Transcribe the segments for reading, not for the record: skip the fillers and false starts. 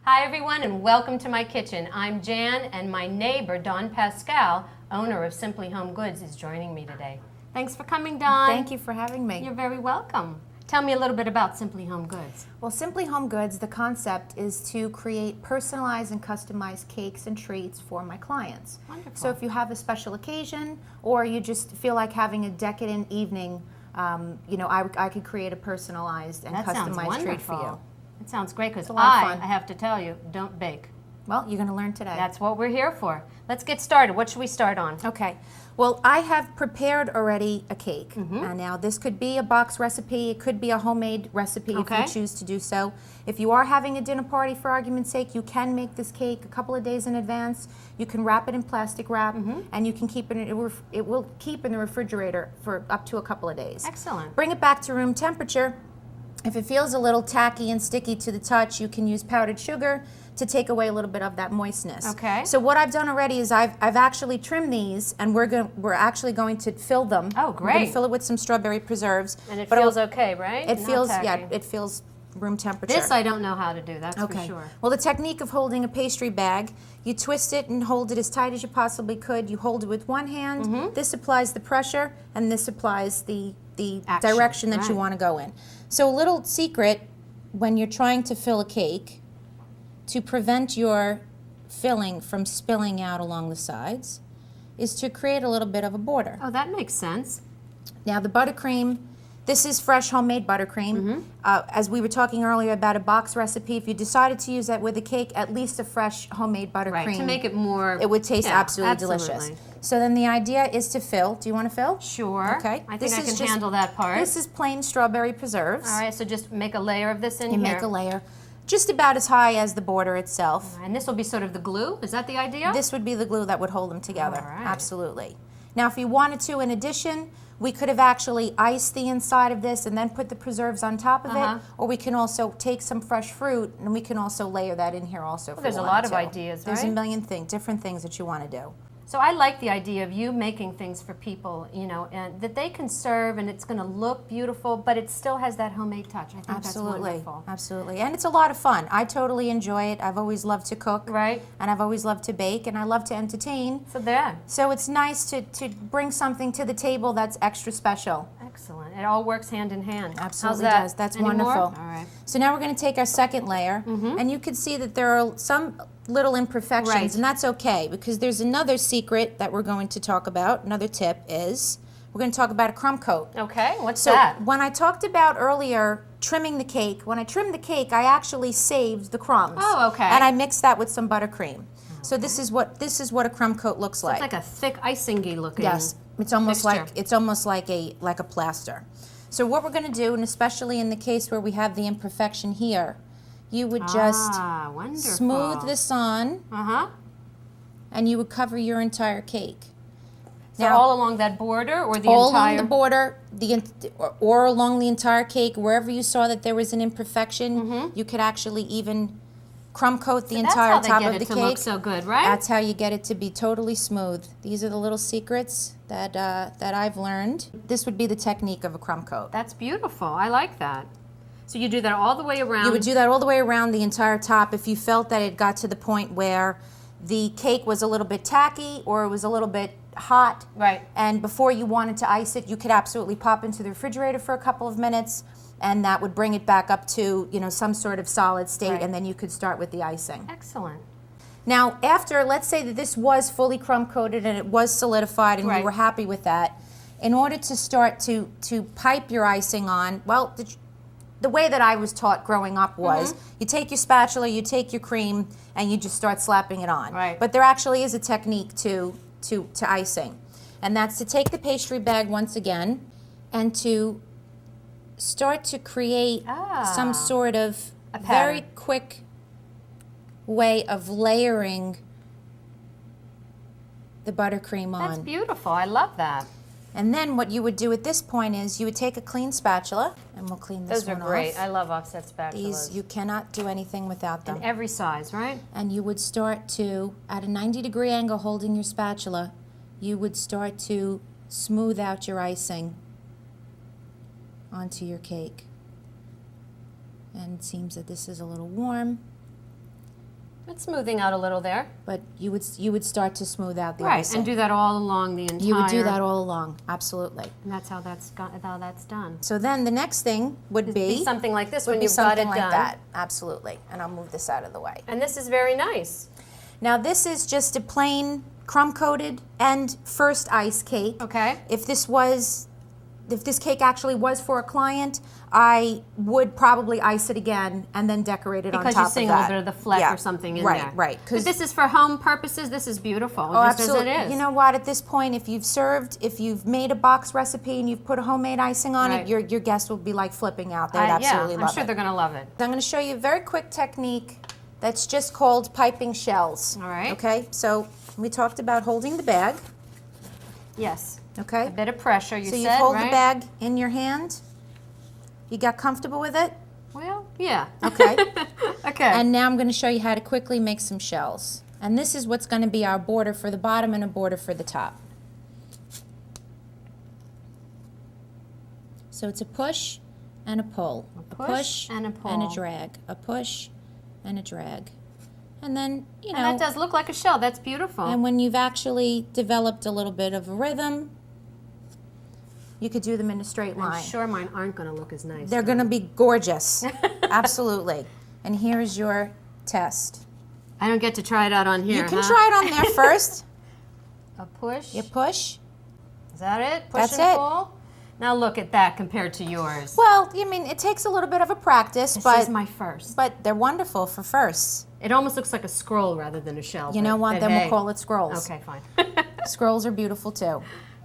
Hi everyone and welcome to my kitchen. I'm Jan and my neighbor Dawn Pascal, owner of Simply Home Goods, is joining me today. Thanks for coming, Dawn. Thank you for having me. You're very welcome. Tell me a little bit about Simply Home Goods. Well, Simply Home Goods, the concept is to create personalized and customized cakes and treats for my clients. Wonderful. So if you have a special occasion or you just feel like having a decadent evening, I could create a personalized and customized treat for you. It sounds great because I have to tell you, don't bake. Well, you're going to learn today. That's what we're here for. Let's get started. What should we start on? Okay. Well, I have prepared already a cake. Now, this could be a box recipe. It could be a homemade recipe if you choose to do so. If you are having a dinner party, for argument's sake, you can make this cake a couple of days in advance. You can wrap it in plastic wrap, and you can keep it. It will keep in the refrigerator for up to a couple of days. Excellent. Bring it back to room temperature. If it feels a little tacky and sticky to the touch, you can use powdered sugar to take away a little bit of that moistness. Okay. So what I've done already is I've actually trimmed these, and we're actually going to fill them. Oh, We're going great. to fill it with some strawberry preserves. And it feels okay, right? It Not feels tacky. it feels room temperature. This I don't know how to do, that's Okay. for sure. Well, the technique of holding a pastry bag, you twist it and hold it as tight as you possibly could. You hold it with one hand. This applies the pressure, and this applies the Action, direction that you right. want to go in. So a little secret when you're trying to fill a cake, to prevent your filling from spilling out along the sides, is to create a little bit of a border. Oh, that makes sense. Now the buttercream, this is fresh homemade buttercream. As we were talking earlier about a box recipe, if you decided to use that with a cake, at least a fresh homemade buttercream. Right, to make it more... It would taste yeah, absolutely delicious. So then the idea is to fill. Do you want to fill? Sure. Okay. I think I can handle that part. This is plain strawberry preserves. All right, so just make a layer of this in You here. make a layer just about as high as the border itself. And this will be sort of the glue? Is that the idea? This would be the glue that would hold them together. All right. Absolutely. Now, if you wanted to, in addition, we could have actually iced the inside of this and then put the preserves on top of it, or we can also take some fresh fruit and we can also layer that in here also. Well, there's a lot of ideas, There's a right? million different things that you want to do. So I like the idea of you making things for people, you know, and that they can serve and it's going to look beautiful, but it still has that homemade touch. I think Absolutely. that's wonderful. Absolutely. And it's a lot of fun. I totally enjoy it. I've always loved to cook. Right. And I've always loved to bake, and I love to entertain. So there. So it's nice to bring something to the table that's extra special. Excellent. It all works hand in hand. Absolutely How's that? does. That's Any wonderful. more? All right. So now we're going to take our second layer, and you can see that there are some little imperfections, Right. and that's okay, because there's another secret that we're going to talk about. Another tip is we're going to talk about a crumb coat. Okay, what's So that? when I talked about earlier trimming the cake, when I trimmed the cake, I actually saved the crumbs. Oh, okay. And I mixed that with some buttercream. So this is what a crumb coat looks like. It's like a thick icing-y looking. Yes, it's almost mixture. like a plaster. So what we're going to do, and especially in the case where we have the imperfection here, you would just wonderful. smooth this on, and you would cover your entire cake. So Now, all along that border or the all entire? along the border, or along the entire cake, wherever you saw that there was an imperfection, you could actually even crumb coat the entire top of the That's how they get it to look cake. so good, right? That's how you get it to be totally smooth. These are the little secrets that I've learned. This would be the technique of a crumb coat. That's beautiful. I like that. So you do that all the way around. You would do that all the way around the entire top. If you felt that it got to the point where the cake was a little bit tacky or it was a little bit hot, Right. and before you wanted to ice it, you could absolutely pop into the refrigerator for a couple of minutes, and that would bring it back up to, you know, some sort of solid state, Right. and then you could start with the icing. Excellent. Now, after, let's say that this was fully crumb coated and it was solidified and Right. you were happy with that, in order to start to pipe your icing on, well, the way that I was taught growing up was you take your spatula, you take your cream, and you just start slapping it on. Right. But there actually is a technique to icing, and that's to take the pastry bag once again and to start to create some sort of A very pattern. quick way of layering the buttercream on. That's beautiful. I love that. And then what you would do at this point is you would take a clean spatula, and we'll clean this Those are one great. off. I love offset spatulas. These, you cannot do anything without them. In every size, right? And you would start to, at a 90-degree angle holding your spatula, you would start to smooth out your icing onto your cake. And it seems that this is a little warm. It's smoothing out a little there. but you would start to smooth out the Right, icing. and do that all along the entire. You would do that all along, absolutely. And that's how that's done. So then the next thing would be Something like this would when be you've got it something like done. that, absolutely. And I'll move this out of the way. And this is very nice. Now this is just a plain crumb coated and first ice cake. Okay. If this cake actually was for a client, I would probably ice it again and then decorate it on top of that. Because you're seeing a little bit of the fleck Yeah, or something in right, there. Right, But this is for home purposes. This is beautiful, just absolutely. as it is. You know what? At this point, if you've made a box recipe and you've put a homemade icing on Right. it, your guests will be like flipping out. They'd absolutely I'm love sure it. they're going to love it. I'm going to show you a very quick technique that's just called piping shells. All right. Okay, so we talked about holding the bag. Yes. Okay. A bit of pressure, you So said, you hold right? the bag in your hand. You got comfortable with it? Well, yeah. Okay. Okay. And now I'm going to show you how to quickly make some shells. And this is what's going to be our border for the bottom and a border for the top. So it's a push and a pull. A push and a pull. And a drag. A push and a drag. And then, you know. And that does look like a shell. That's beautiful. And when you've actually developed a little bit of a rhythm, you could do them in a straight line. I'm sure mine aren't going to look as nice. They're going to be gorgeous. Absolutely. And here's your test. I don't get to try it out on here, You can huh? try it on there first. A push. You push. Is that it? Push That's and it. pull? Now look at that compared to yours. Well, I mean, it takes a little bit of a practice, This but is my first. but they're wonderful for firsts. It almost looks like a scroll rather than a shell. You know what? but Then hey. we'll call it scrolls. Okay, fine. Scrolls are beautiful too.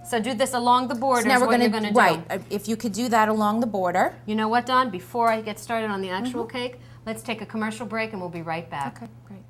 So do this along the border. So now is we're what going you're to gonna do. right. If you could do that along the border. You know what, Dawn? Before I get started on the actual Mm-hmm. cake, let's take a commercial break and we'll be right back. Okay, great.